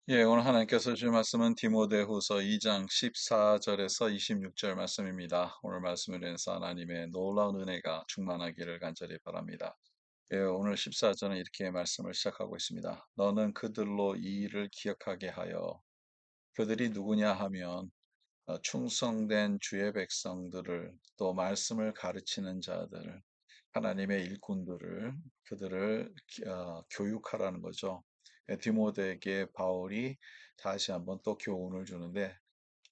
오늘 하나님께서 주신 말씀은 디모데후서 2장 14절에서 26절 말씀입니다. 오늘 말씀을 인해서 하나님의 놀라운 은혜가 충만하기를 간절히 바랍니다. 오늘 14절은 이렇게 말씀을 시작하고 있습니다. 너는 그들로 이 일을 기억하게 하여 그들이 누구냐 하면 충성된 주의 백성들을 또 말씀을 가르치는 자들 하나님의 일꾼들을 그들을 교육하라는 거죠. 디모데에게 바울이 다시 한번 또 교훈을 주는데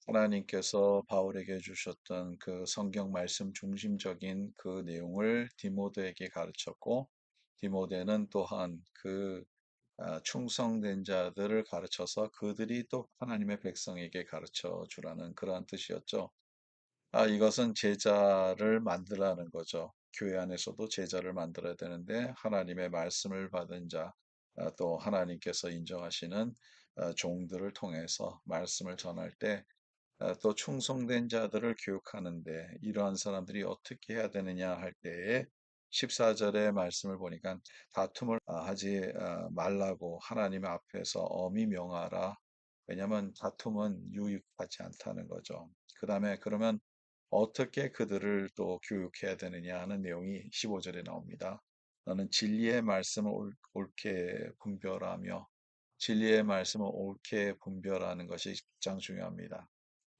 하나님께서 바울에게 주셨던 그 성경 말씀 중심적인 그 내용을 디모데에게 가르쳤고 디모데는 또한 그 충성된 자들을 가르쳐서 그들이 또 하나님의 백성에게 가르쳐 주라는 그러한 뜻이었죠. 이것은 제자를 만들라는 거죠. 교회 안에서도 제자를 만들어야 되는데 하나님의 말씀을 받은 자, 또 하나님께서 인정하시는 종들을 통해서 말씀을 전할 때 또 충성된 자들을 교육하는데 이러한 사람들이 어떻게 해야 되느냐 할 때에 14절의 말씀을 보니까 다툼을 하지 말라고 하나님 앞에서 엄히 명하라. 왜냐하면 다툼은 유익하지 않다는 거죠. 그 다음에 그러면 어떻게 그들을 또 교육해야 되느냐 하는 내용이 15절에 나옵니다. 너는 진리의 말씀을 옳게 분별하며 진리의 말씀을 옳게 분별하는 것이 가장 중요합니다.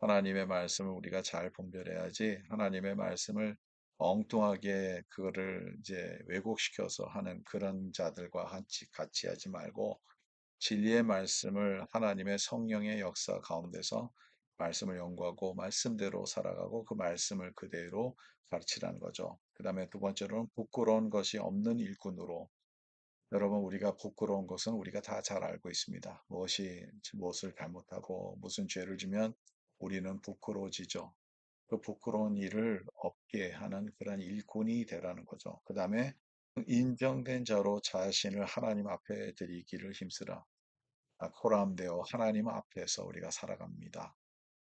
하나님의 말씀을 우리가 잘 분별해야지 하나님의 말씀을 엉뚱하게 그거를 이제 왜곡시켜서 하는 그런 자들과 같이 하지 말고 진리의 말씀을 하나님의 성령의 역사 가운데서 말씀을 연구하고 말씀대로 살아가고 그 말씀을 그대로 가르치라는 거죠. 그 다음에 두 번째로는 부끄러운 것이 없는 일꾼으로 여러분 우리가 부끄러운 것은 우리가 다 잘 알고 있습니다. 무엇을 잘못하고 무슨 죄를 지면 우리는 부끄러워지죠. 그 부끄러운 일을 없게 하는 그런 일꾼이 되라는 거죠. 그 다음에 인정된 자로 자신을 하나님 앞에 드리기를 힘쓰라. 코람되어 하나님 앞에서 우리가 살아갑니다.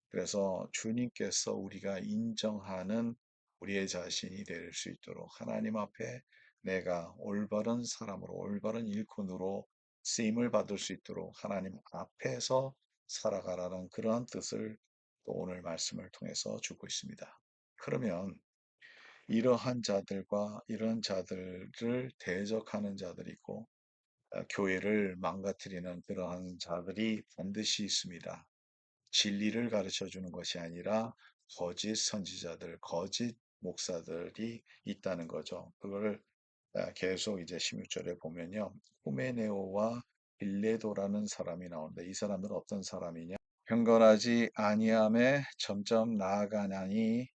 그래서 주님께서 우리가 인정하는 우리의 자신이 될 수 있도록 하나님 앞에 내가 올바른 사람으로 올바른 일꾼으로 쓰임을 받을 수 있도록 하나님 앞에서 살아가라는 그러한 뜻을 또 오늘 말씀을 통해서 주고 있습니다. 그러면 이러한 자들과 이런 자들을 대적하는 자들이 있고 교회를 망가뜨리는 그러한 자들이 반드시 있습니다. 진리를 가르쳐 주는 것이 아니라 거짓 선지자들, 거짓 목사들이 있다는 거죠. 그걸 계속 이제 16절에 보면요. 후메네오와 빌레도라는 사람이 나오는데 이 사람은 어떤 사람이냐? 경건하지 아니함에 점점 나아가나니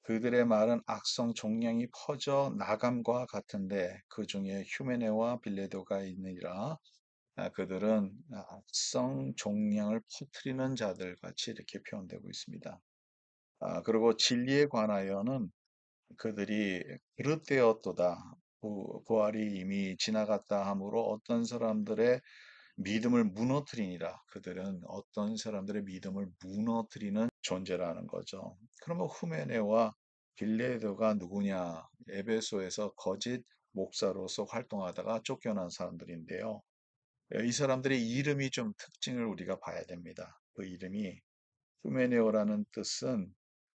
그들의 말은 악성 종량이 퍼져 나감과 같은데 그 중에 휴메네와 빌레도가 있느니라. 그들은 악성 종량을 퍼뜨리는 자들 같이 이렇게 표현되고 있습니다. 그리고 진리에 관하여는 그들이 그릇되었도다. 부활이 이미 지나갔다 하므로 어떤 사람들의 믿음을 무너뜨리니라. 그들은 어떤 사람들의 믿음을 무너뜨리는 존재라는 거죠. 그러면 후메네와 빌레도가 누구냐? 에베소에서 거짓 목사로서 활동하다가 쫓겨난 사람들인데요. 이 사람들의 이름이 좀 특징을 우리가 봐야 됩니다. 그 이름이 후메네오라는 뜻은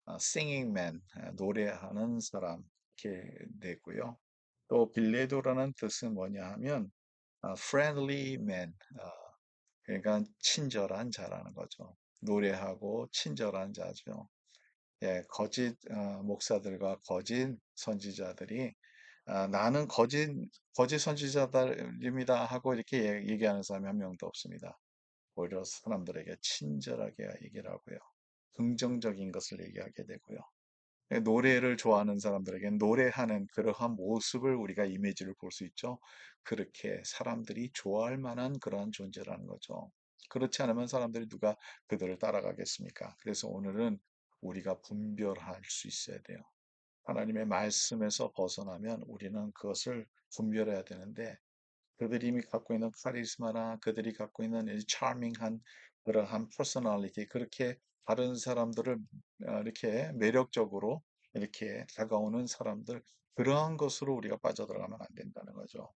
singing man, 노래하는 사람 이렇게 되고요. 또 빌레도라는 뜻은 뭐냐 하면 friendly man, 그러니까 친절한 자라는 거죠. 노래하고 친절한 자죠. 거짓 목사들과 거짓 선지자들이 나는 거짓 선지자들입니다 하고 이렇게 얘기하는 사람이 한 명도 없습니다. 오히려 사람들에게 친절하게 얘기를 하고요. 긍정적인 것을 얘기하게 되고요. 노래를 좋아하는 사람들에게 노래하는 그러한 모습을 우리가 이미지를 볼 수 있죠. 그렇게 사람들이 좋아할 만한 그러한 존재라는 거죠. 그렇지 않으면 사람들이 누가 그들을 따라가겠습니까? 그래서 오늘은 우리가 분별할 수 있어야 돼요. 하나님의 말씀에서 벗어나면 우리는 그것을 분별해야 되는데 그들이 이미 갖고 있는 카리스마나 그들이 갖고 있는 이 charming한 그러한 퍼스널리티 그렇게 다른 사람들을 이렇게 매력적으로 이렇게 다가오는 사람들 그러한 것으로 우리가 빠져들어가면 안 된다는 거죠.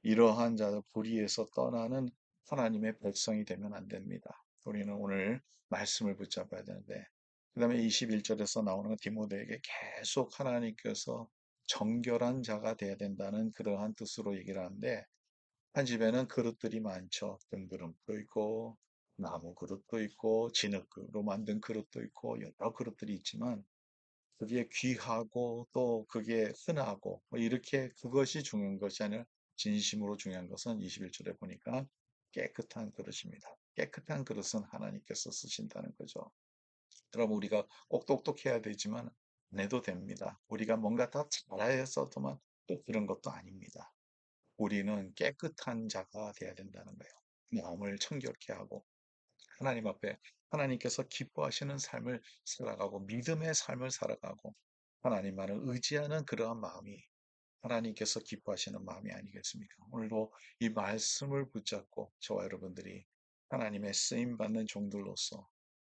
이러한 자들 불의에서 떠나는 하나님의 백성이 되면 안 됩니다. 우리는 오늘 말씀을 붙잡아야 되는데, 그 다음에 21절에서 나오는 건 디모데에게 계속 하나님께서 정결한 자가 돼야 된다는 그러한 뜻으로 얘기를 하는데, 한 집에는 그릇들이 많죠. 등그릇도 있고, 나무 그릇도 있고, 진흙으로 만든 그릇도 있고, 여러 그릇들이 있지만, 그게 귀하고 또 그게 흔하고 뭐 이렇게 그것이 중요한 것이 아니라 진심으로 중요한 것은 21절에 보니까 깨끗한 그릇입니다. 깨끗한 그릇은 하나님께서 쓰신다는 거죠. 그럼 우리가 꼭 똑똑해야 되지만 안 해도 됩니다. 우리가 뭔가 다 잘해서도만 또 그런 것도 아닙니다. 우리는 깨끗한 자가 돼야 된다는 거예요. 마음을 청결케 하고 하나님 앞에 하나님께서 기뻐하시는 삶을 살아가고 믿음의 삶을 살아가고 하나님만을 의지하는 그러한 마음이 하나님께서 기뻐하시는 마음이 아니겠습니까? 오늘도 이 말씀을 붙잡고 저와 여러분들이 하나님의 쓰임 받는 종들로서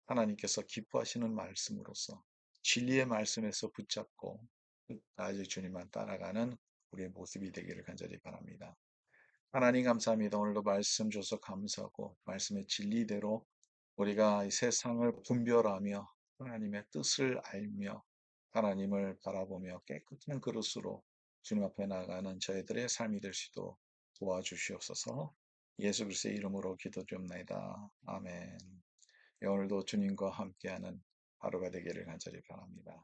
하나님께서 기뻐하시는 말씀으로서 진리의 말씀에서 붙잡고 끝까지 주님만 따라가는 우리의 모습이 되기를 간절히 바랍니다. 하나님 감사합니다. 오늘도 말씀 줘서 감사하고 말씀의 진리대로 우리가 이 세상을 분별하며 하나님의 뜻을 알며 하나님을 바라보며 깨끗한 그릇으로 주님 앞에 나가는 저희들의 삶이 될 수 있도록 도와주시옵소서. 예수 그리스도의 이름으로 기도드립니다. 아멘. 오늘도 주님과 함께하는 하루가 되기를 간절히 바랍니다.